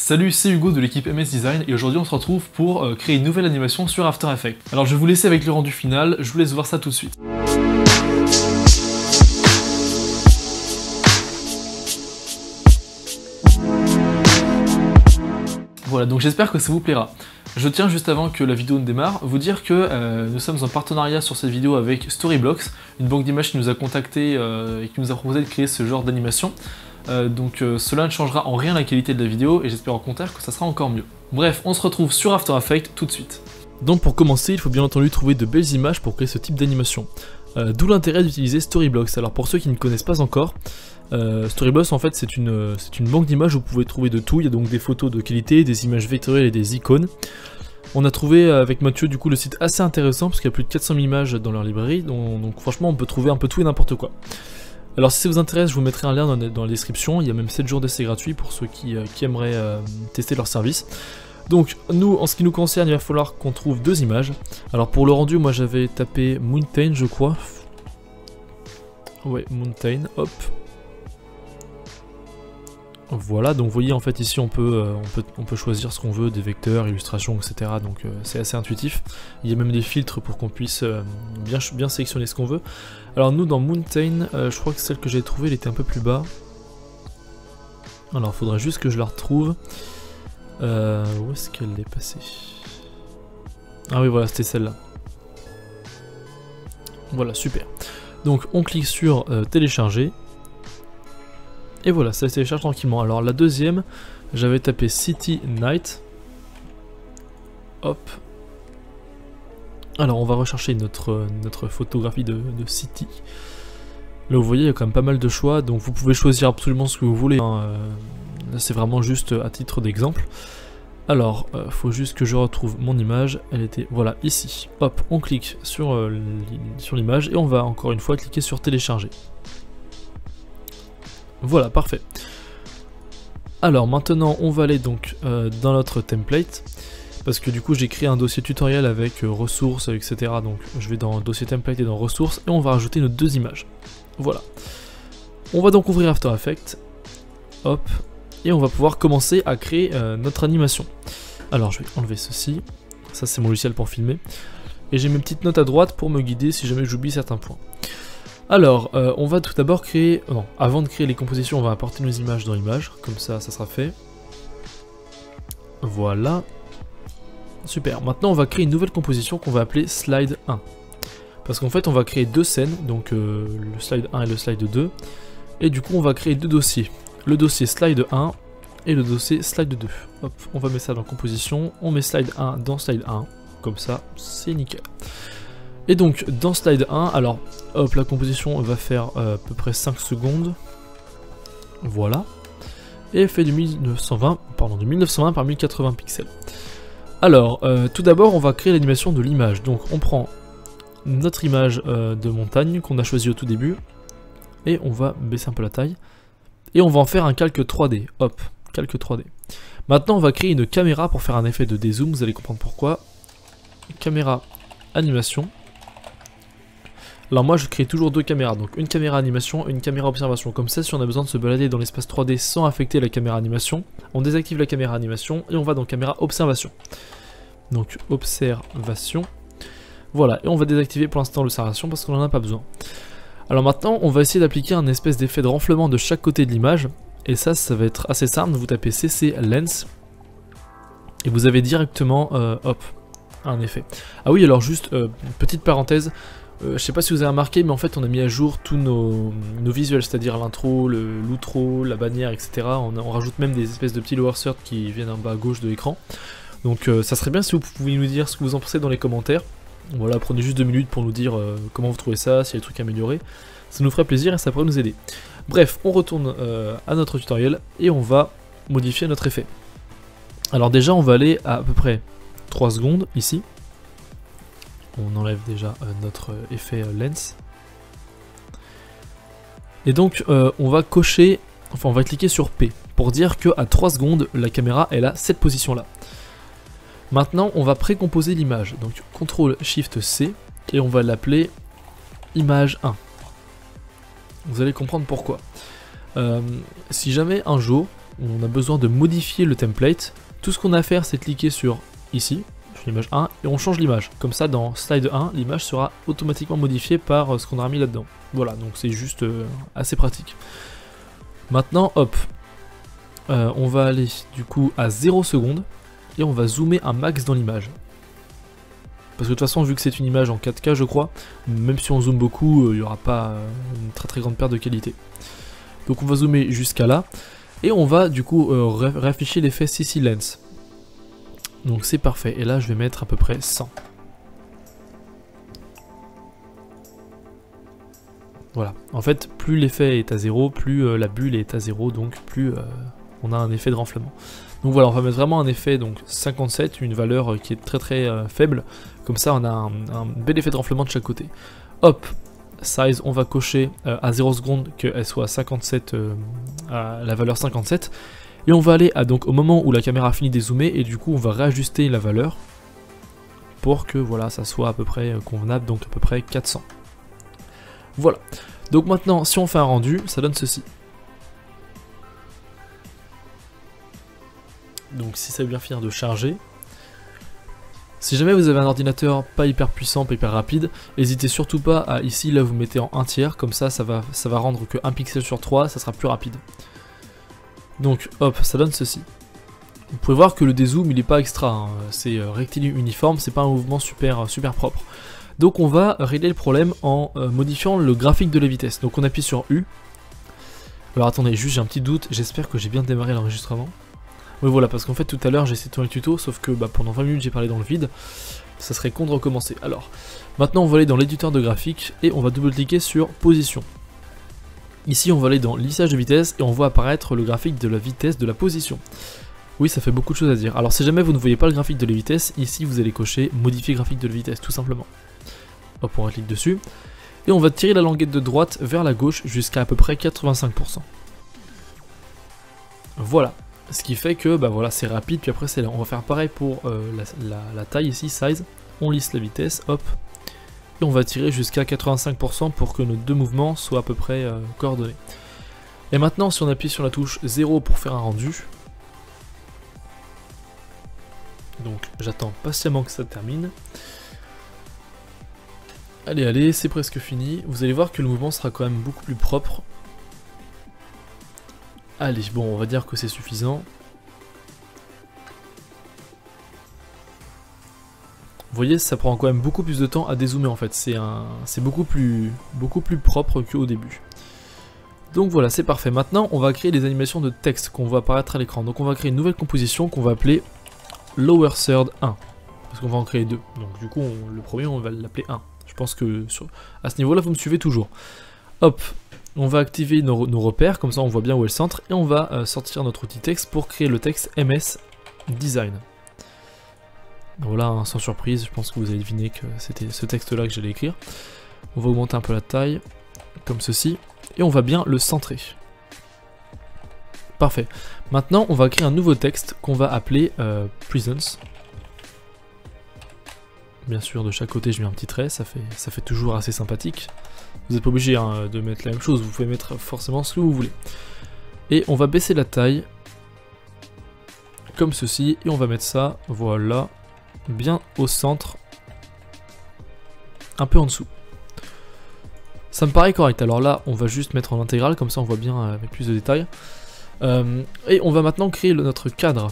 Salut, c'est Hugo de l'équipe MS Design et aujourd'hui on se retrouve pour créer une nouvelle animation sur After Effects. Alors je vais vous laisser avec le rendu final, je vous laisse voir ça tout de suite. Voilà, donc j'espère que ça vous plaira. Je tiens juste avant que la vidéo ne démarre, vous dire que nous sommes en partenariat sur cette vidéo avec Storyblocks, une banque d'images qui nous a contacté et qui nous a proposé de créer ce genre d'animation. Donc cela ne changera en rien la qualité de la vidéo et j'espère au contraire que ça sera encore mieux. Bref, on se retrouve sur After Effects tout de suite. Donc pour commencer, il faut bien entendu trouver de belles images pour créer ce type d'animation. D'où l'intérêt d'utiliser Storyblocks. Alors pour ceux qui ne connaissent pas encore, Storyblocks en fait c'est une banque d'images où vous pouvez trouver de tout. Il y a donc des photos de qualité, des images vectorielles et des icônes. On a trouvé avec Mathieu du coup le site assez intéressant parce qu'il y a plus de 400 000 images dans leur librairie, donc franchement on peut trouver un peu tout et n'importe quoi. Alors si ça vous intéresse, je vous mettrai un lien dans la description, il y a même 7 jours d'essai gratuit pour ceux qui aimeraient tester leur service. Donc nous, en ce qui nous concerne, il va falloir qu'on trouve deux images. Alors pour le rendu, moi j'avais tapé Mountain je crois. Ouais, Mountain, hop. Voilà, donc vous voyez en fait ici on peut choisir ce qu'on veut, des vecteurs, illustrations, etc. Donc c'est assez intuitif. Il y a même des filtres pour qu'on puisse bien sélectionner ce qu'on veut. Alors nous dans Mountain, je crois que celle que j'ai trouvée elle était un peu plus bas. Alors il faudrait juste que je la retrouve. Où est-ce qu'elle est passée? Ah oui voilà, c'était celle-là. Voilà, super. Donc on clique sur télécharger. Et voilà, ça se télécharge tranquillement. Alors la deuxième, j'avais tapé City Night. Hop. Alors on va rechercher notre photographie de City. Là vous voyez, il y a quand même pas mal de choix, donc vous pouvez choisir absolument ce que vous voulez. Hein. Là c'est vraiment juste à titre d'exemple. Alors, faut juste que je retrouve mon image. Elle était, voilà, ici. Hop, on clique sur l'image et on va encore une fois cliquer sur télécharger. Voilà, parfait. Alors maintenant on va aller donc dans notre template, parce que du coup j'ai créé un dossier tutoriel avec ressources, etc. Donc je vais dans dossier template et dans ressources, et on va rajouter nos deux images. Voilà. On va donc ouvrir After Effects, hop, et on va pouvoir commencer à créer notre animation. Alors je vais enlever ceci, ça c'est mon logiciel pour filmer, et j'ai mes petites notes à droite pour me guider si jamais j'oublie certains points. Alors, on va tout d'abord créer... Non, avant de créer les compositions, on va apporter nos images dans l'image, comme ça, ça sera fait. Voilà. Super, maintenant on va créer une nouvelle composition qu'on va appeler Slide 1. Parce qu'en fait, on va créer deux scènes, donc le Slide 1 et le Slide 2. Et du coup, on va créer deux dossiers. Le dossier Slide 1 et le dossier Slide 2. Hop, on va mettre ça dans composition, on met Slide 1 dans Slide 1, comme ça, c'est nickel. Et donc dans Slide 1, alors hop, la composition va faire à peu près 5 secondes. Voilà. Et elle fait du 1920 par 1080 pixels. Alors, tout d'abord on va créer l'animation de l'image. Donc on prend notre image de montagne qu'on a choisie au tout début. Et on va baisser un peu la taille. Et on va en faire un calque 3D. Hop, calque 3D. Maintenant on va créer une caméra pour faire un effet de dézoom, vous allez comprendre pourquoi. Caméra animation. Alors moi je crée toujours deux caméras, donc une caméra animation et une caméra observation. Comme ça, si on a besoin de se balader dans l'espace 3D sans affecter la caméra animation, on désactive la caméra animation et on va dans caméra observation. Donc observation. Voilà, et on va désactiver pour l'instant l'observation parce qu'on n'en a pas besoin. Alors maintenant on va essayer d'appliquer un espèce d'effet de renflement de chaque côté de l'image. Et ça va être assez simple, vous tapez CC Lens et vous avez directement hop, un effet. Ah oui, alors juste petite parenthèse. Je sais pas si vous avez remarqué, mais en fait on a mis à jour tous nos visuels, c'est-à-dire l'intro, l'outro, la bannière, etc. On rajoute même des espèces de petits lower thirds qui viennent en bas à gauche de l'écran. Donc ça serait bien si vous pouviez nous dire ce que vous en pensez dans les commentaires. Voilà, prenez juste 2 minutes pour nous dire comment vous trouvez ça, s'il y a des trucs à améliorer. Ça nous ferait plaisir et ça pourrait nous aider. Bref, on retourne à notre tutoriel et on va modifier notre effet. Alors déjà on va aller à peu près 3 secondes ici. On enlève déjà notre effet lens. Et donc on va cocher, enfin on va cliquer sur P pour dire qu'à 3 secondes la caméra elle a cette position là. Maintenant on va précomposer l'image, donc CTRL SHIFT C et on va l'appeler image 1. Vous allez comprendre pourquoi. Si jamais un jour on a besoin de modifier le template. Tout ce qu'on a à faire, c'est cliquer sur ici, sur l'image 1, et on change l'image. Comme ça, dans slide 1, l'image sera automatiquement modifiée par ce qu'on aura mis là-dedans. Voilà, donc c'est juste assez pratique. Maintenant, hop, on va aller du coup à 0 secondes, et on va zoomer un max dans l'image. Parce que de toute façon, vu que c'est une image en 4K, je crois, même si on zoome beaucoup, il n'y aura pas une très grande perte de qualité. Donc on va zoomer jusqu'à là, et on va du coup réafficher l'effet CC Lens. Donc c'est parfait, et là je vais mettre à peu près 100. Voilà, en fait, plus l'effet est à 0, plus la bulle est à 0, donc plus on a un effet de renflement. Donc voilà, on va mettre vraiment un effet donc 57, une valeur qui est très faible. Comme ça, on a un bel effet de renflement de chaque côté. Hop, size, on va cocher à 0 secondes qu'elle soit 57, à la valeur 57. Et on va aller à, donc, au moment où la caméra finit de dézoomer, et du coup, on va réajuster la valeur pour que voilà, ça soit à peu près convenable, donc à peu près 400. Voilà. Donc maintenant, si on fait un rendu, ça donne ceci. Donc si ça veut bien finir de charger. Si jamais vous avez un ordinateur pas hyper puissant, pas hyper rapide, n'hésitez surtout pas à ici, là vous mettez en 1 tiers, comme ça ça va rendre que 1 pixel sur 3, ça sera plus rapide. Donc hop, ça donne ceci. Vous pouvez voir que le dézoom il est pas extra, hein. C'est rectiligne uniforme, c'est pas un mouvement super propre. Donc on va régler le problème en modifiant le graphique de la vitesse. Donc on appuie sur U. Alors attendez, juste j'ai un petit doute, j'espère que j'ai bien démarré l'enregistrement. Oui voilà, parce qu'en fait tout à l'heure j'ai essayé de tourner le tuto, sauf que pendant 20 minutes j'ai parlé dans le vide, ça serait con de recommencer. Alors, maintenant on va aller dans l'éditeur de graphique et on va double-cliquer sur position. Ici on va aller dans lissage de vitesse et on voit apparaître le graphique de la vitesse de la position. Oui, ça fait beaucoup de choses à dire. Alors si jamais vous ne voyez pas le graphique de la vitesse, ici vous allez cocher modifier graphique de la vitesse tout simplement. Hop, on clique dessus. Et on va tirer la languette de droite vers la gauche jusqu'à peu près 85%. Voilà. Ce qui fait que voilà, c'est rapide, puis après c'est là. On va faire pareil pour la taille ici, size. On lisse la vitesse, hop. Et on va tirer jusqu'à 85% pour que nos deux mouvements soient à peu près coordonnés. Et maintenant, si on appuie sur la touche 0 pour faire un rendu. Donc j'attends patiemment que ça termine. Allez, c'est presque fini. Vous allez voir que le mouvement sera quand même beaucoup plus propre. Allez, bon, on va dire que c'est suffisant. Vous voyez, ça prend quand même beaucoup plus de temps à dézoomer en fait. C'est beaucoup plus propre qu'au début. Donc voilà, c'est parfait. Maintenant, on va créer des animations de texte qu'on va apparaître à l'écran. Donc on va créer une nouvelle composition qu'on va appeler Lower Third 1. Parce qu'on va en créer deux. Donc du coup, le premier, on va l'appeler 1. Je pense que à ce niveau-là, vous me suivez toujours. Hop. On va activer nos repères, comme ça on voit bien où est le centre, et on va sortir notre outil texte pour créer le texte MS Design. Voilà, hein, sans surprise, je pense que vous avez deviné que c'était ce texte-là que j'allais écrire. On va augmenter un peu la taille, comme ceci, et on va bien le centrer. Parfait. Maintenant, on va créer un nouveau texte qu'on va appeler Presence. Bien sûr, de chaque côté, je mets un petit trait, ça fait toujours assez sympathique. Vous n'êtes pas obligé de mettre la même chose, vous pouvez mettre forcément ce que vous voulez. Et on va baisser la taille, comme ceci, et on va mettre ça, voilà, bien au centre, un peu en dessous. Ça me paraît correct, alors là, on va juste mettre en intégrale, comme ça on voit bien avec plus de détails. Et on va maintenant créer notre cadre.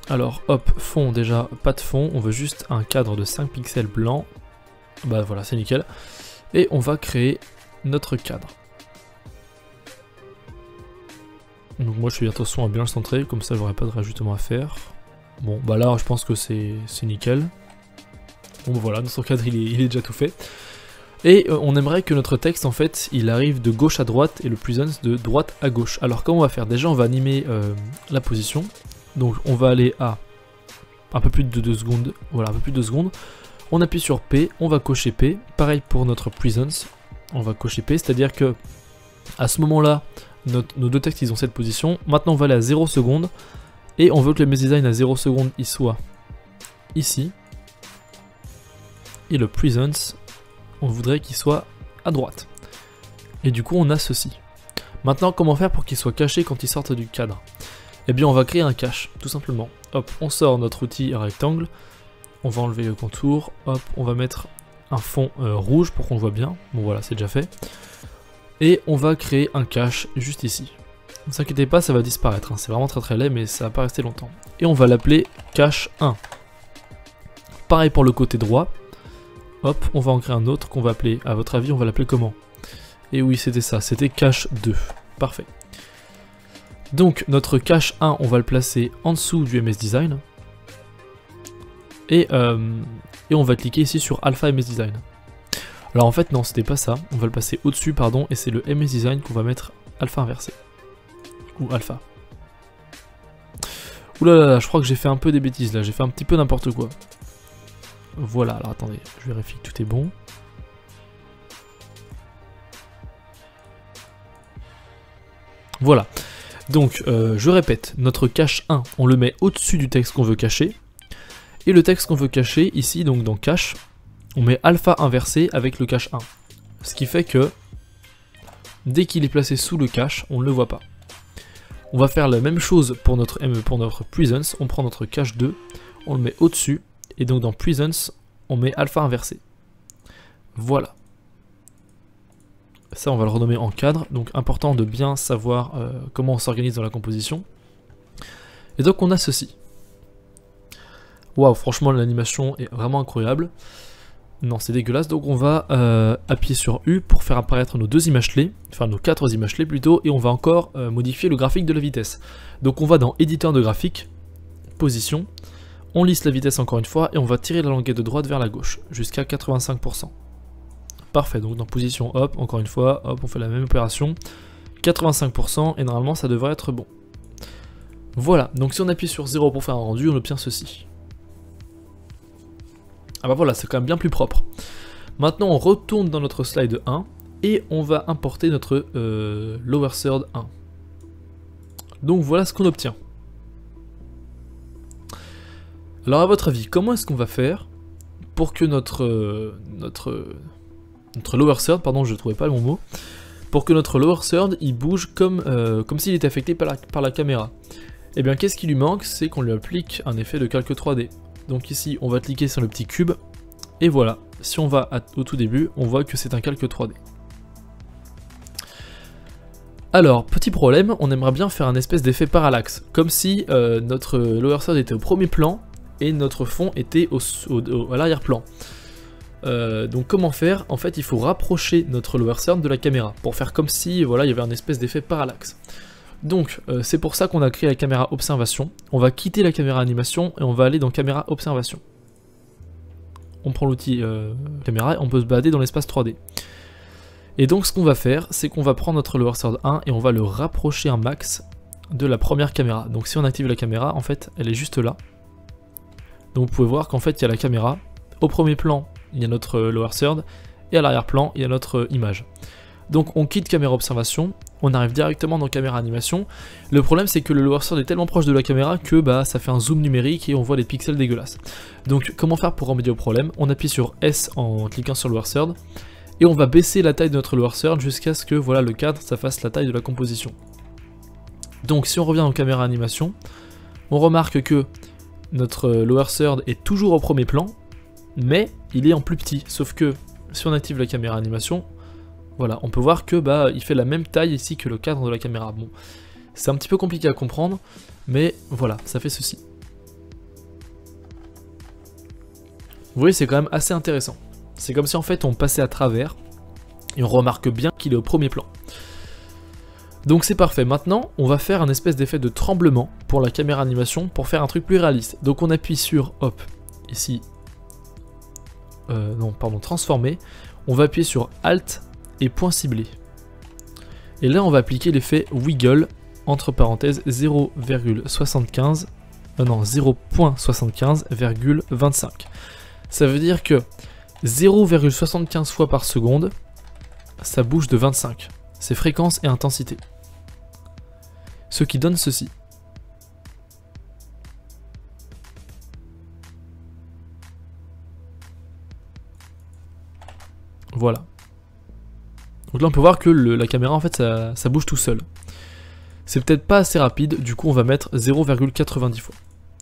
Alors, hop, fond, déjà, pas de fond, on veut juste un cadre de 5 pixels blanc. Bah voilà, c'est nickel. Et on va créer notre cadre. Donc moi je fais attention à bien le centrer, comme ça j'aurai pas de rajustement à faire. Bon bah là je pense que c'est nickel. Bon bah voilà, notre cadre il est déjà tout fait. Et on aimerait que notre texte en fait il arrive de gauche à droite et le presence de droite à gauche. Alors comment on va faire? Déjà on va animer la position. Donc on va aller à un peu plus de 2 secondes. Voilà, un peu plus de 2 secondes. On appuie sur P, on va cocher P. Pareil pour notre presence, on va cocher P, c'est-à-dire que à ce moment-là, nos deux textes ils ont cette position. Maintenant on va aller à 0 secondes et on veut que le MS Design à 0 secondes il soit ici. Et le presence, on voudrait qu'il soit à droite. Et du coup on a ceci. Maintenant comment faire pour qu'il soit caché quand il sorte du cadre? Eh bien on va créer un cache, tout simplement. Hop, on sort notre outil rectangle, on va enlever le contour, hop, on va mettre un fond rouge pour qu'on le voit bien. Bon voilà, c'est déjà fait. Et on va créer un cache juste ici. Ne vous inquiétez pas, ça va disparaître, hein. C'est vraiment très laid, mais ça va pas rester longtemps. Et on va l'appeler cache 1. Pareil pour le côté droit. Hop, on va en créer un autre qu'on va appeler, à votre avis, on va l'appeler comment? Et oui, c'était ça, c'était cache 2. Parfait. Donc notre cache 1, on va le placer en dessous du MS Design. Et on va cliquer ici sur Alpha MS Design. Alors en fait non, c'était pas ça, on va le passer au-dessus, pardon, et c'est le MS Design qu'on va mettre alpha inversé. Ou alpha. Oulala, je crois que j'ai fait un peu des bêtises là, j'ai fait un petit peu n'importe quoi. Voilà, alors attendez, je vérifie que tout est bon. Voilà. Donc, je répète, notre cache 1, on le met au-dessus du texte qu'on veut cacher. Et le texte qu'on veut cacher, ici, donc dans cache, on met alpha inversé avec le cache 1. Ce qui fait que, dès qu'il est placé sous le cache, on ne le voit pas. On va faire la même chose pour notre presence, on prend notre cache 2, on le met au-dessus, et donc dans presence, on met alpha inversé. Voilà. Ça, on va le renommer en cadre, donc important de bien savoir comment on s'organise dans la composition. Et donc on a ceci. Waouh, franchement l'animation est vraiment incroyable. Non, c'est dégueulasse, donc on va appuyer sur U pour faire apparaître nos deux images clés, enfin nos 4 images clés plutôt, et on va encore modifier le graphique de la vitesse. Donc on va dans éditeur de graphique, position, on lisse la vitesse encore une fois, et on va tirer la languette de droite vers la gauche, jusqu'à 85%. Parfait, donc dans position, hop, encore une fois, hop, on fait la même opération, 85%, et normalement ça devrait être bon. Voilà, donc si on appuie sur 0 pour faire un rendu, on obtient ceci. Ah bah voilà, c'est quand même bien plus propre. Maintenant on retourne dans notre slide 1, et on va importer notre lower third 1. Donc voilà ce qu'on obtient. Alors à votre avis, comment est-ce qu'on va faire pour que notre lower third, pardon, je ne trouvais pas le bon mot, pour que notre lower third il bouge comme s'il était affecté par la caméra. Et bien qu'est-ce qui lui manque? C'est qu'on lui applique un effet de calque 3D. Donc ici on va cliquer sur le petit cube, et voilà, si on va au tout début, on voit que c'est un calque 3D. Alors, petit problème, on aimerait bien faire un espèce d'effet parallaxe, comme si notre lower third était au premier plan, et notre fond était à l'arrière-plan. Donc comment faire? En fait il faut rapprocher notre lower third de la caméra pour faire comme si voilà, il y avait un espèce d'effet parallaxe. Donc c'est pour ça qu'on a créé la caméra observation. On va quitter la caméra animation et on va aller dans caméra observation. On prend l'outil caméra et on peut se balader dans l'espace 3D. Et donc ce qu'on va faire, c'est qu'on va prendre notre lower third 1 et on va le rapprocher un max de la première caméra. Donc si on active la caméra, en fait elle est juste là. Donc vous pouvez voir qu'en fait il y a la caméra, au premier plan il y a notre lower third, et à l'arrière-plan il y a notre image. Donc on quitte caméra observation, on arrive directement dans caméra animation. Le problème c'est que le lower third est tellement proche de la caméra que bah, ça fait un zoom numérique et on voit des pixels dégueulasses. Donc comment faire pour remédier au problème? On appuie sur S en cliquant sur lower third, et on va baisser la taille de notre lower third jusqu'à ce que voilà, le cadre ça fasse la taille de la composition. Donc si on revient en caméra animation, on remarque que notre lower third est toujours au premier plan, mais il est en plus petit, sauf que si on active la caméra animation, voilà, on peut voir que bah il fait la même taille ici que le cadre de la caméra. Bon, c'est un petit peu compliqué à comprendre, mais voilà, ça fait ceci. Vous voyez, c'est quand même assez intéressant. C'est comme si en fait on passait à travers, et on remarque bien qu'il est au premier plan. Donc c'est parfait, maintenant on va faire un espèce d'effet de tremblement pour la caméra animation, pour faire un truc plus réaliste. Donc on appuie sur, hop, ici, transformer, on va appuyer sur Alt et point ciblé. Et là on va appliquer l'effet wiggle, entre parenthèses 0,75,25. Ça veut dire que 0,75 fois par seconde, ça bouge de 25. C'est fréquence et intensité. Ce qui donne ceci. Voilà. Donc là on peut voir que la caméra en fait ça bouge tout seul. C'est peut-être pas assez rapide, du coup on va mettre 0,90 fois.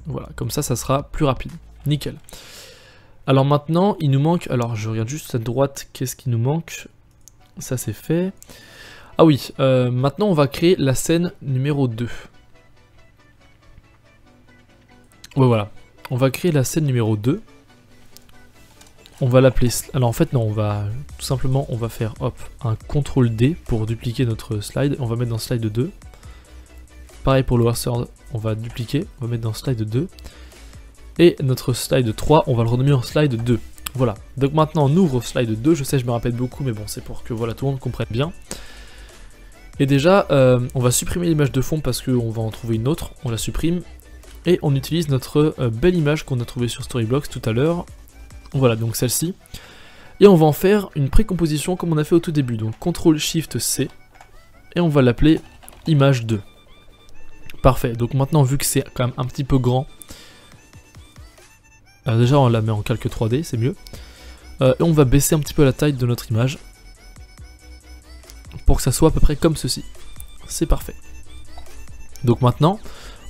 Voilà, comme ça sera plus rapide. Nickel. Alors maintenant, il nous manque... Alors je regarde juste à droite, qu'est-ce qui nous manque? Ça c'est fait. Ah oui, maintenant on va créer la scène numéro 2. Ouais voilà, on va créer la scène numéro 2. On va l'appeler... Alors en fait non, on va tout simplement, on va faire hop, un CTRL D pour dupliquer notre slide. On va mettre dans slide 2. Pareil pour le Lower on va dupliquer, on va mettre dans slide 2. Et notre slide 3, on va le renommer en slide 2. Voilà, donc maintenant on ouvre slide 2, je sais je me répète beaucoup, mais bon c'est pour que voilà, tout le monde comprenne bien. Et déjà, on va supprimer l'image de fond parce qu'on va en trouver une autre, on la supprime. Et on utilise notre belle image qu'on a trouvée sur Storyblocks tout à l'heure. Voilà, donc celle-ci. Et on va en faire une précomposition comme on a fait au tout début. Donc CTRL-SHIFT-C. Et on va l'appeler image 2. Parfait, donc maintenant vu que c'est quand même un petit peu grand, déjà on la met en calque 3D, c'est mieux. Et on va baisser un petit peu la taille de notre image pour que ça soit à peu près comme ceci. C'est parfait. Donc maintenant,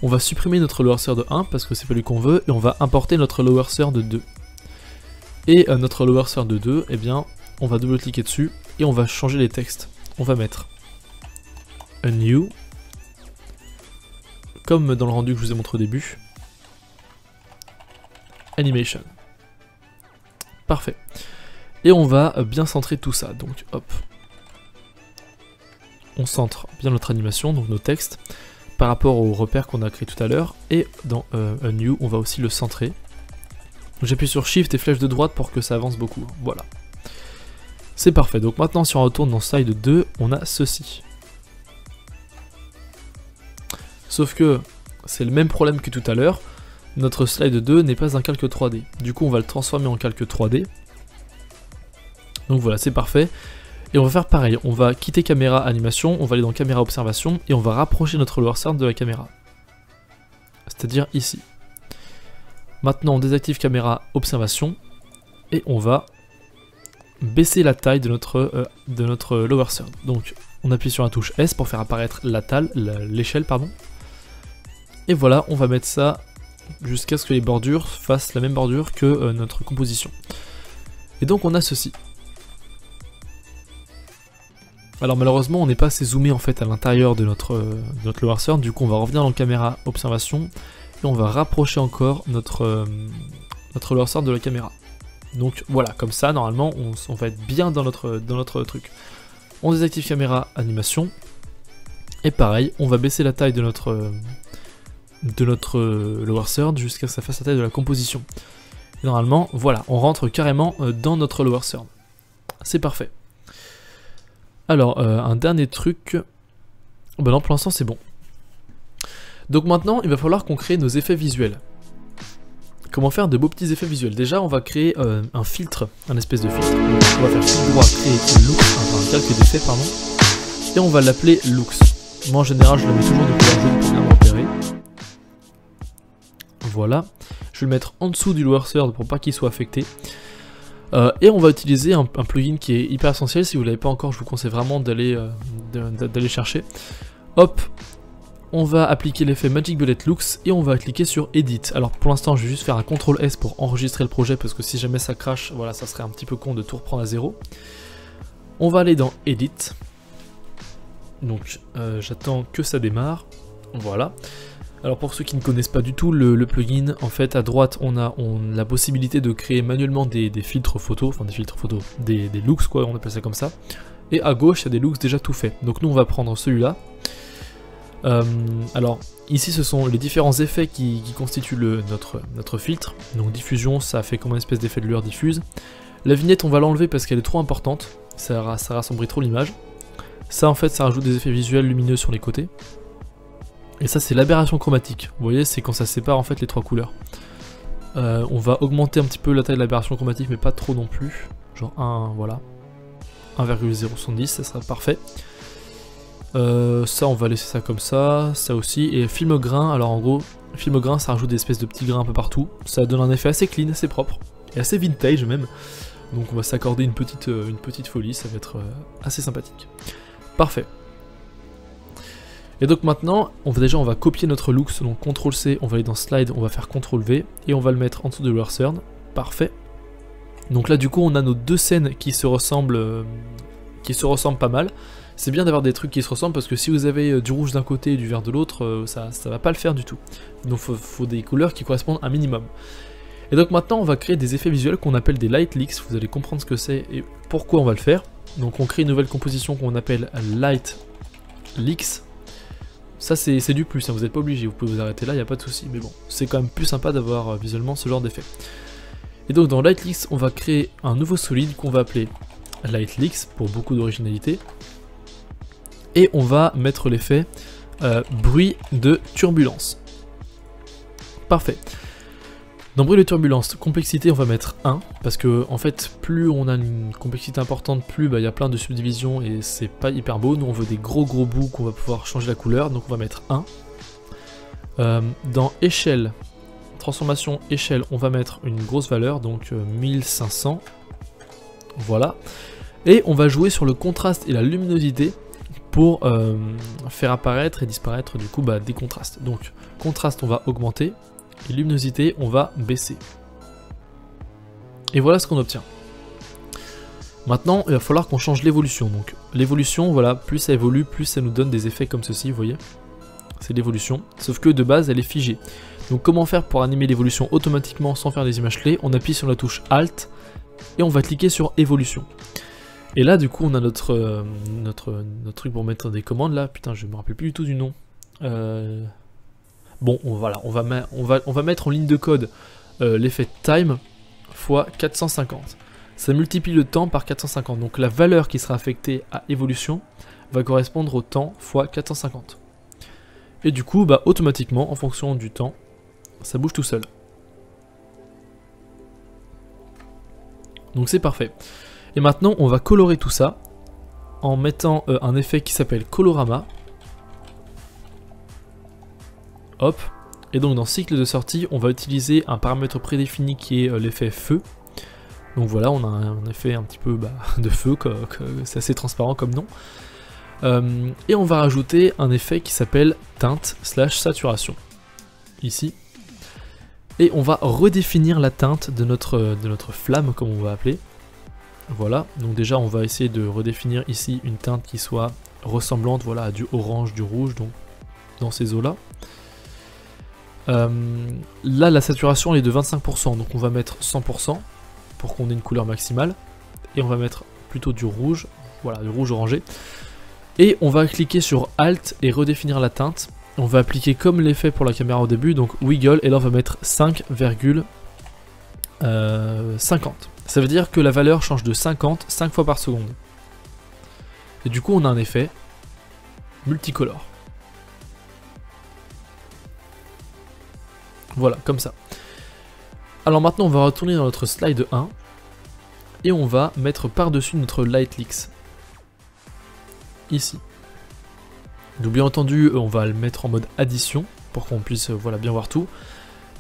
on va supprimer notre lower third de 1 parce que c'est pas lui qu'on veut et on va importer notre lower third de 2. Et notre lower third de 2, eh bien, on va double-cliquer dessus et on va changer les textes. On va mettre a new, comme dans le rendu que je vous ai montré au début, animation. Parfait. Et on va bien centrer tout ça. Donc hop, on centre bien notre animation, donc nos textes, par rapport aux repères qu'on a créés tout à l'heure. Et dans a new, on va aussi le centrer. J'appuie sur Shift et flèche de droite pour que ça avance beaucoup. Voilà. C'est parfait. Donc maintenant, si on retourne dans slide 2, on a ceci. Sauf que c'est le même problème que tout à l'heure. Notre slide 2 n'est pas un calque 3D. Du coup, on va le transformer en calque 3D. Donc voilà, c'est parfait. Et on va faire pareil. On va quitter caméra animation, on va aller dans caméra observation et on va rapprocher notre lower third de la caméra. C'est-à-dire ici. Maintenant, on désactive caméra observation et on va baisser la taille de notre lower third. Donc, on appuie sur la touche S pour faire apparaître l'échelle, pardon. Et voilà, on va mettre ça jusqu'à ce que les bordures fassent la même bordure que notre composition. Et donc, on a ceci. Alors malheureusement, on n'est pas assez zoomé en fait à l'intérieur de notre lower third. Du coup, on va revenir dans caméra observation. Et on va rapprocher encore notre lower third de la caméra. Donc voilà, comme ça, normalement, on va être bien dans notre truc. On désactive caméra animation. Et pareil, on va baisser la taille de notre lower third jusqu'à ce que ça fasse la taille de la composition. Et normalement, voilà, on rentre carrément dans notre lower third. C'est parfait. Alors, un dernier truc... Ben non, pour l'instant, c'est bon. Donc maintenant, il va falloir qu'on crée nos effets visuels. Comment faire de beaux petits effets visuels? Déjà, on va créer un filtre, un espèce de filtre. Donc, on va faire clic droit, créer looks, enfin un calque d'effet, pardon. Et on va l'appeler looks. Moi, en général, je le mets toujours de couleur jaune pour bien me repérer. Voilà. Je vais le mettre en dessous du lower third pour pas qu'il soit affecté. Et on va utiliser un plugin qui est hyper essentiel. Si vous ne l'avez pas encore, je vous conseille vraiment d'aller chercher. Hop. On va appliquer l'effet Magic Bullet Looks et on va cliquer sur Edit. Alors pour l'instant je vais juste faire un CTRL S pour enregistrer le projet parce que si jamais ça crache, voilà, ça serait un petit peu con de tout reprendre à zéro. On va aller dans Edit. Donc j'attends que ça démarre. Voilà. Alors pour ceux qui ne connaissent pas du tout le plugin, en fait à droite on a la possibilité de créer manuellement des filtres photos, enfin des looks quoi, on appelle ça comme ça. Et à gauche il y a des looks déjà tout faits. Donc nous on va prendre celui-là. Alors ici ce sont les différents effets qui constituent notre filtre. Donc diffusion, ça fait comme une espèce d'effet de lueur diffuse. La vignette on va l'enlever parce qu'elle est trop importante, ça rassombrit trop l'image. Ça en fait ça rajoute des effets visuels lumineux sur les côtés. Et ça c'est l'aberration chromatique, vous voyez c'est quand ça sépare en fait les trois couleurs. On va augmenter un petit peu la taille de l'aberration chromatique mais pas trop non plus. Genre 1, voilà. 1,070, ça sera parfait. Ça on va laisser ça comme ça aussi, et film grain, alors en gros, film grain ça rajoute des espèces de petits grains un peu partout, ça donne un effet assez clean, assez propre, et assez vintage même, donc on va s'accorder une petite folie, ça va être assez sympathique. Parfait. Et donc maintenant, on va copier notre looks, donc CTRL C, on va aller dans Slide, on va faire CTRL V, et on va le mettre en dessous de Return. Parfait. Donc là du coup on a nos deux scènes qui se ressemblent pas mal. C'est bien d'avoir des trucs qui se ressemblent parce que si vous avez du rouge d'un côté et du vert de l'autre, ça va pas le faire du tout. Donc faut des couleurs qui correspondent un minimum. Et donc maintenant on va créer des effets visuels qu'on appelle des Light Leaks, vous allez comprendre ce que c'est et pourquoi on va le faire. Donc on crée une nouvelle composition qu'on appelle Light Leaks. Ça c'est du plus, hein, vous n'êtes pas obligé, vous pouvez vous arrêter là, il n'y a pas de souci. Mais bon, c'est quand même plus sympa d'avoir visuellement ce genre d'effet. Et donc dans Light Leaks, on va créer un nouveau solide qu'on va appeler Light Leaks pour beaucoup d'originalité. Et on va mettre l'effet bruit de turbulence. Parfait. Dans bruit de turbulence, complexité on va mettre 1, parce que en fait plus on a une complexité importante, plus il y a plein de subdivisions et c'est pas hyper beau. Nous on veut des gros bouts qu'on va pouvoir changer la couleur, donc on va mettre 1. Dans échelle, transformation échelle, on va mettre une grosse valeur, donc 1500. Voilà. Et on va jouer sur le contraste et la luminosité pour faire apparaître et disparaître du coup des contrastes. Donc contraste on va augmenter et luminosité on va baisser. Et voilà ce qu'on obtient. Maintenant il va falloir qu'on change l'évolution. Donc l'évolution, voilà, plus ça évolue, plus ça nous donne des effets comme ceci, vous voyez. C'est l'évolution, sauf que de base elle est figée. Donc comment faire pour animer l'évolution automatiquement sans faire des images clés? On appuie sur la touche Alt et on va cliquer sur évolution. Et là du coup on a notre truc pour mettre des commandes là, putain je me rappelle plus du tout du nom. Bon voilà, on va mettre en ligne de code l'effet time x 450. Ça multiplie le temps par 450, donc la valeur qui sera affectée à évolution va correspondre au temps x 450. Et du coup automatiquement en fonction du temps, ça bouge tout seul. Donc c'est parfait. Et maintenant on va colorer tout ça en mettant un effet qui s'appelle Colorama. Hop. Et donc dans cycle de sortie on va utiliser un paramètre prédéfini qui est l'effet feu. Donc voilà, on a un effet un petit peu de feu, c'est assez transparent comme nom. Et on va rajouter un effet qui s'appelle teinte / saturation. Ici. Et on va redéfinir la teinte de notre flamme comme on va appeler. Voilà, donc déjà on va essayer de redéfinir ici une teinte qui soit ressemblante, voilà, à du orange, du rouge, donc dans ces eaux-là. Là la saturation elle est de 25%, donc on va mettre 100% pour qu'on ait une couleur maximale. Et on va mettre plutôt du rouge, voilà, du rouge orangé. Et on va cliquer sur Alt et redéfinir la teinte. On va appliquer comme l'effet pour la caméra au début, donc Wiggle, et là on va mettre 5,50. Ça veut dire que la valeur change de 50 5 fois par seconde. Et du coup on a un effet multicolore. Voilà, comme ça. Alors maintenant on va retourner dans notre slide 1 et on va mettre par-dessus notre Light Leaks. Ici. Donc bien entendu on va le mettre en mode addition pour qu'on puisse voilà, bien voir tout.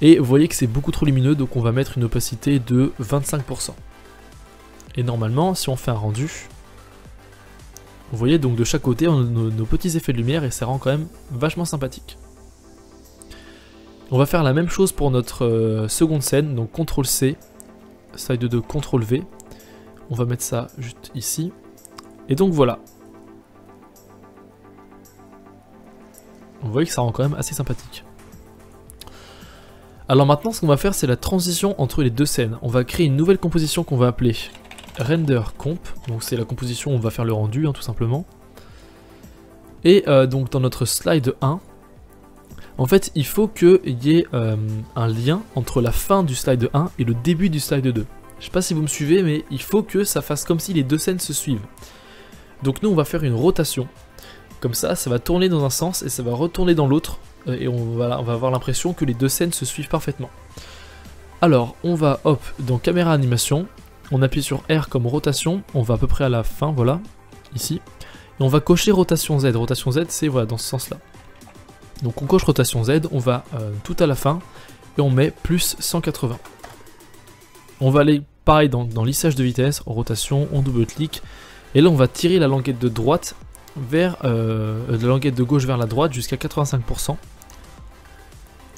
Et vous voyez que c'est beaucoup trop lumineux, donc on va mettre une opacité de 25%. Et normalement, si on fait un rendu, vous voyez donc de chaque côté on a nos petits effets de lumière et ça rend quand même vachement sympathique. On va faire la même chose pour notre seconde scène, donc CTRL C, slide 2, CTRL V. On va mettre ça juste ici. Et donc voilà. Vous voyez que ça rend quand même assez sympathique. Alors maintenant ce qu'on va faire c'est la transition entre les deux scènes. On va créer une nouvelle composition qu'on va appeler Render Comp. Donc c'est la composition où on va faire le rendu tout simplement. Et donc dans notre slide 1, en fait il faut qu'il y ait un lien entre la fin du slide 1 et le début du slide 2. Je sais pas si vous me suivez mais il faut que ça fasse comme si les deux scènes se suivent. Donc nous on va faire une rotation. Comme ça va tourner dans un sens et ça va retourner dans l'autre. Et on va avoir l'impression que les deux scènes se suivent parfaitement. Alors on va hop dans caméra animation, on appuie sur R comme rotation, on va à peu près à la fin, voilà, ici, et on va cocher rotation Z. Rotation Z c'est voilà dans ce sens là. Donc on coche rotation Z, on va tout à la fin et on met plus 180. On va aller pareil dans lissage de vitesse, rotation, on double clic, et là on va tirer la languette de droite vers de la languette de gauche vers la droite jusqu'à 85%.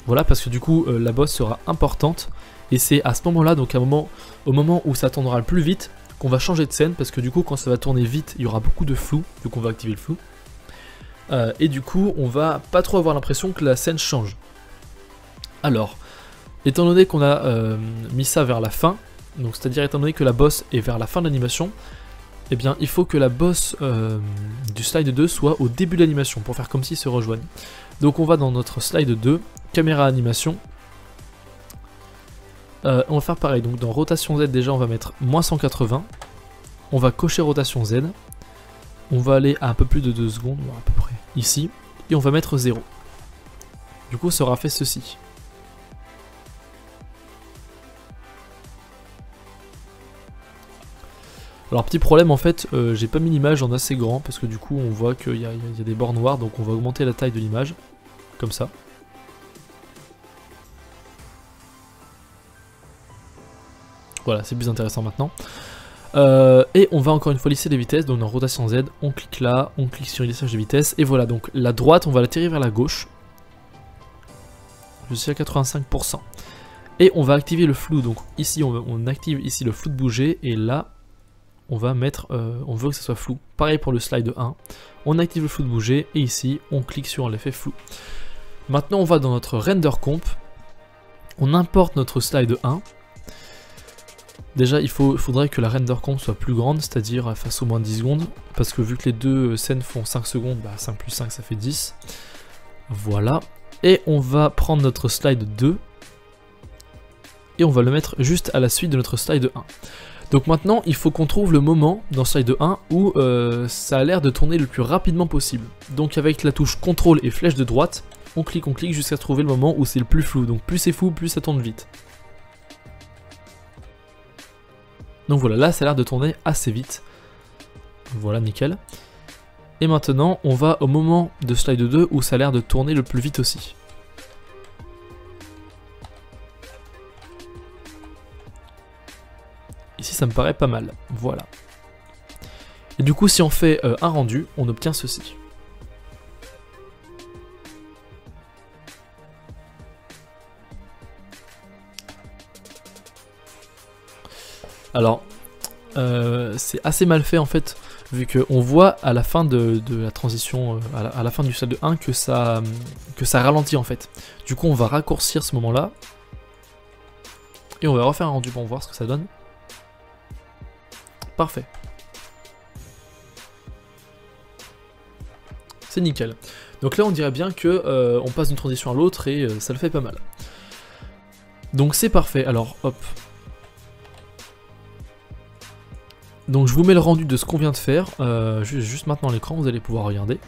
Voilà, parce que du coup la bosse sera importante et c'est à ce moment-là, donc au moment où ça tournera le plus vite, qu'on va changer de scène, parce que du coup quand ça va tourner vite, il y aura beaucoup de flou, vu qu'on va activer le flou. Et du coup on va pas trop avoir l'impression que la scène change. Alors, étant donné qu'on a mis ça vers la fin, donc c'est-à-dire étant donné que la bosse est vers la fin de l'animation, eh bien il faut que la bosse du slide 2 soit au début de l'animation, pour faire comme s'ils se rejoignent. Donc on va dans notre slide 2, caméra animation. On va faire pareil, donc dans rotation Z déjà on va mettre moins 180. On va cocher rotation Z. On va aller à un peu plus de 2 secondes, à peu près ici, et on va mettre 0. Du coup ça aura fait ceci. Alors petit problème en fait, j'ai pas mis l'image en assez grand parce que du coup on voit qu'il y a des bords noirs, donc on va augmenter la taille de l'image, comme ça. Voilà, c'est plus intéressant maintenant. Et on va encore une fois lisser les vitesses, donc dans rotation Z, on clique là, on clique sur lissage de vitesse, et voilà, donc la droite on va l'atterrir vers la gauche. Je suis à 85%. Et on va activer le flou, donc ici on active ici le flou de bouger, et là on va mettre, on veut que ça soit flou. Pareil pour le slide 1, on active le flou de bouger, et ici on clique sur l'effet flou. Maintenant on va dans notre render comp, on importe notre slide 1. Déjà il faudrait que la render comp soit plus grande, c'est-à-dire fasse au moins 10 secondes, parce que vu que les deux scènes font 5 secondes, bah 5 plus 5 ça fait 10. Voilà, et on va prendre notre slide 2, et on va le mettre juste à la suite de notre slide 1. Donc maintenant, il faut qu'on trouve le moment dans slide 1 où ça a l'air de tourner le plus rapidement possible. Donc avec la touche CTRL et flèche de droite, on clique jusqu'à trouver le moment où c'est le plus flou. Donc plus c'est flou, plus ça tourne vite. Donc voilà, là ça a l'air de tourner assez vite. Voilà, nickel. Et maintenant, on va au moment de slide 2 où ça a l'air de tourner le plus vite aussi. Ici ça me paraît pas mal, voilà. Et du coup si on fait un rendu, on obtient ceci. Alors, c'est assez mal fait en fait, vu qu'on voit à la fin de la transition, à la fin du slide 1 que ça ralentit en fait. Du coup on va raccourcir ce moment-là, et on va refaire un rendu pour voir ce que ça donne. Parfait. C'est nickel. Donc là on dirait bien que on passe d'une transition à l'autre et ça le fait pas mal. Donc c'est parfait. Alors hop. Donc je vous mets le rendu de ce qu'on vient de faire. Juste maintenant l'écran, vous allez pouvoir regarder.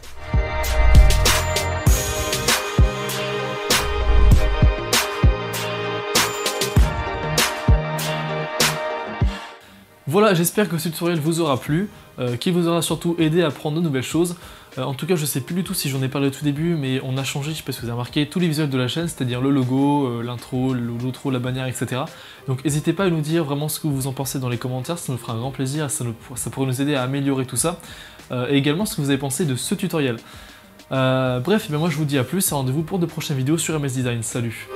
Voilà, j'espère que ce tutoriel vous aura plu, qu'il vous aura surtout aidé à apprendre de nouvelles choses. En tout cas, je sais plus du tout si j'en ai parlé au tout début, mais on a changé, je sais pas si vous avez remarqué, tous les visuels de la chaîne, c'est-à-dire le logo, l'intro, l'outro, la bannière, etc. Donc n'hésitez pas à nous dire vraiment ce que vous en pensez dans les commentaires, ça nous fera un grand plaisir, ça pourrait nous aider à améliorer tout ça. Et également ce que vous avez pensé de ce tutoriel. Bref, moi je vous dis à plus, et rendez-vous pour de prochaines vidéos sur MS Design. Salut!